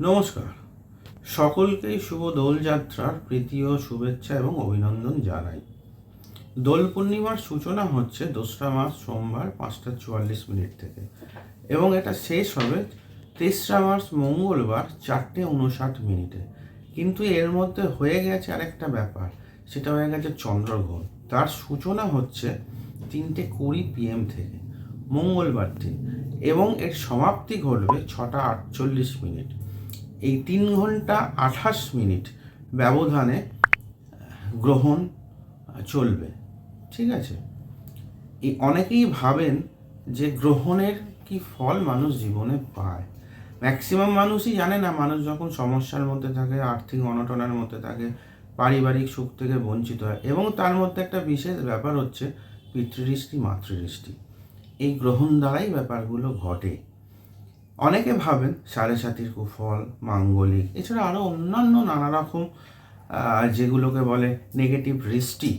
নমস্কার, সকলকেই শুভ দোলযাত্রার প্রীতি ও শুভেচ্ছা এবং অভিনন্দন জানাই। দোল পূর্ণিমার সূচনা হচ্ছে 2রা মার্চ সোমবার 5:44 থেকে এবং এটা শেষ হবে 3রা মার্চ মঙ্গলবার 4:59। কিন্তু এর মধ্যে হয়ে গেছে আরেকটা ব্যাপার, সেটা হয়ে গেছে চন্দ্রগ্রহণ। তার সূচনা হচ্ছে 3:20 PM থেকে মঙ্গলবার দিন এবং এর সমাপ্তি ঘটবে 6:48। এই 3 ঘন্টা 28 মিনিট ব্যবধানে গ্রহণ চলবে। ঠিক আছে, এই অনেকেই ভাবেন যে গ্রহণের কি ফল মানুষ জীবনে পায়। ম্যাক্সিমাম মানুষই জানে না, মানুষ যখন সমস্যার মধ্যে থাকে, আর্থিক অনটনের মধ্যে থাকে, পারিবারিক সুখ থেকে বঞ্চিত হয়, এবং তার মধ্যে একটা বিশেষ ব্যাপার হচ্ছে পিতৃদৃষ্টি মাতৃদৃষ্টি। এই গ্রহণ দ্বারাই ব্যাপারগুলো ঘটে। অনেকে ভাবেন সাড়ে সাতির কুফল, মাঙ্গলিক, এছাড়া আরও অন্যান্য নানা রকম যেগুলোকে বলে নেগেটিভ দৃষ্টি,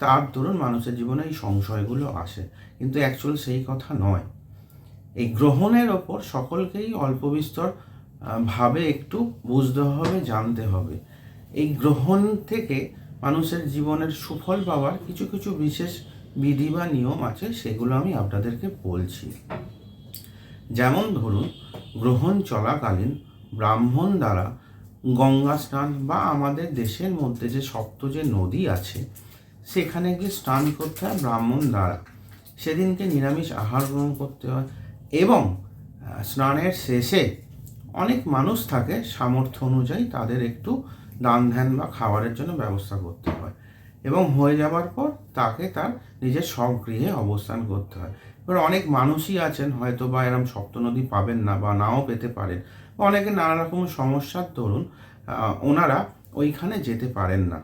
তার দরুন মানুষের জীবনে এই সংশয়গুলো আসে। কিন্তু অ্যাকচুয়াল সেই কথা নয়। এই গ্রহণের ওপর সকলকেই অল্প বিস্তর ভাবে একটু বুঝতে হবে, জানতে হবে। এই গ্রহণ থেকে মানুষের জীবনের সুফল পাওয়ার কিছু কিছু বিশেষ বিধি বা নিয়ম আছে, সেগুলো আমি আপনাদেরকে বলছি। যেমন ধরুন, গ্রহণ চলাকালীন ব্রাহ্মণ দ্বারা গঙ্গা স্নান বা আমাদের দেশের মধ্যে যে সপ্ত যে নদী আছে সেখানে গিয়ে স্নান করতে হয় ব্রাহ্মণ দ্বারা। সেদিনকে নিরামিষ আহার গ্রহণ করতে হয় এবং স্নানের শেষে অনেক মানুষ থাকে, সামর্থ্য অনুযায়ী তাদের একটু দান ধ্যান বা খাবারের জন্য ব্যবস্থা করতে হয় এবং হয়ে যাবার পর তাকে তার নিজের স্বগৃহে অবস্থান করতে হয়। এবার অনেক মানুষই আছেন হয়তো বা এরম সপ্তনদী পাবেন না বা নাও পেতে পারেন, বা অনেকে নানা রকম সমস্যার দরুন ওনারা ওইখানে যেতে পারেন না।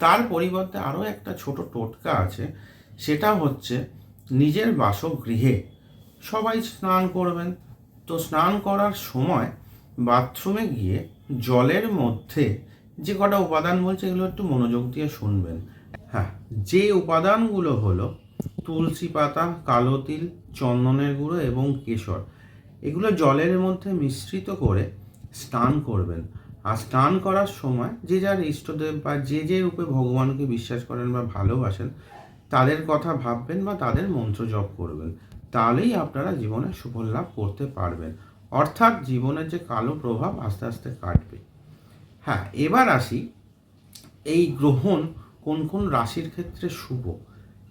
তার পরিবর্তে আরও একটা ছোট টোটকা আছে, সেটা হচ্ছে নিজের বাসগৃহে সবাই স্নান করবেন। তো স্নান করার সময় বাথরুমে গিয়ে জলের মধ্যে যে কটা উপাদান বলছে এগুলো একটু মনোযোগ দিয়ে শুনবেন। হ্যাঁ, যে উপাদানগুলো হলো তুলসী পাতা, কালো তিল, চন্দনের গুঁড়ো এবং কেশর, এগুলো জলের মধ্যে মিশ্রিত করে স্নান করবেন। আর স্নান করার সময় যে যার ইষ্টদেব বা যে যে রূপে ভগবানকে বিশ্বাস করেন বা ভালোবাসেন তাদের কথা ভাববেন বা তাদের মন্ত্র জপ করবেন। তাহলেই আপনারা জীবনে সুফল লাভ করতে পারবেন, অর্থাৎ জীবনের যে কালো প্রভাব আস্তে আস্তে কাটবে। হ্যাঁ, এবার আসি এই গ্রহণ কোন কোন রাশির ক্ষেত্রে শুভ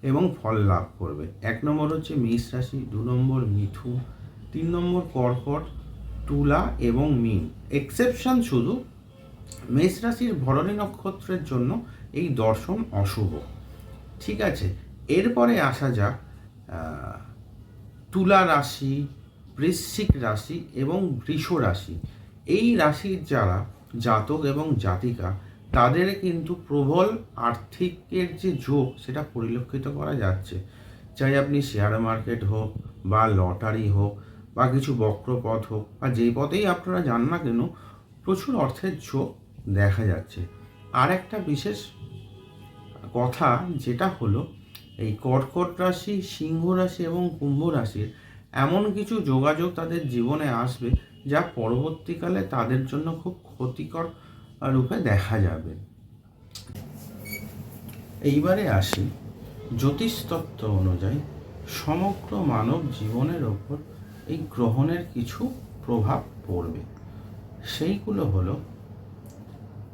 এবং ফল লাভ করবে। 1 নম্বর হচ্ছে মেষ রাশি, 2 নম্বর মিথুন, 3 নম্বর কর্কট, তুলা এবং মীন। এক্সেপশন শুধু মেষ রাশির ভরণী নক্ষত্রের জন্য এই দর্শন অশুভ। ঠিক আছে, এরপরে আসা যাক তুলা রাশি, বৃশ্চিক রাশি এবং বৃষ রাশি। এই রাশির যারা জাতক এবং জাতিকা, তাদের কিন্তু প্রবল আর্থিকের যে যোগ সেটা পরিলক্ষিত করা যাচ্ছে। চাই আপনি শেয়ার মার্কেট হোক বা লটারি হোক বা কিছু বক্রপথ হোক বা যেই পথেই আপনারা যান না কেন, প্রচুর অর্থের যোগ দেখা যাচ্ছে। আর একটা বিশেষ কথা যেটা হলো, এই কর্কট রাশি, সিংহ রাশি এবং কুম্ভ রাশির এমন কিছু যোগাযোগ তাদের জীবনে আসবে যা পরবর্তীকালে তাদের জন্য খুব ক্ষতিকর রূপে দেখা যাবে। এইবারে আসি জ্যোতিষতত্ত্ব অনুযায়ী সমগ্র মানব জীবনের ওপর এই গ্রহণের কিছু প্রভাব পড়বে। সেইগুলো হলো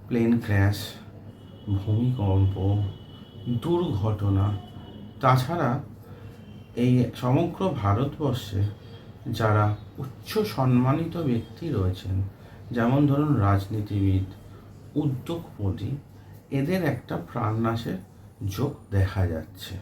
প্লেন ক্র্যাশ, ভূমিকম্প, দুর্ঘটনা। তাছাড়া এই সমগ্র ভারতবর্ষে যারা উচ্চ সম্মানিত ব্যক্তি রয়েছেন, যেমন ধরুন রাজনীতিবিদ, উদ্যোগপতি, এদের একটা প্রাণনাশের যোগ দেখা যাচ্ছে।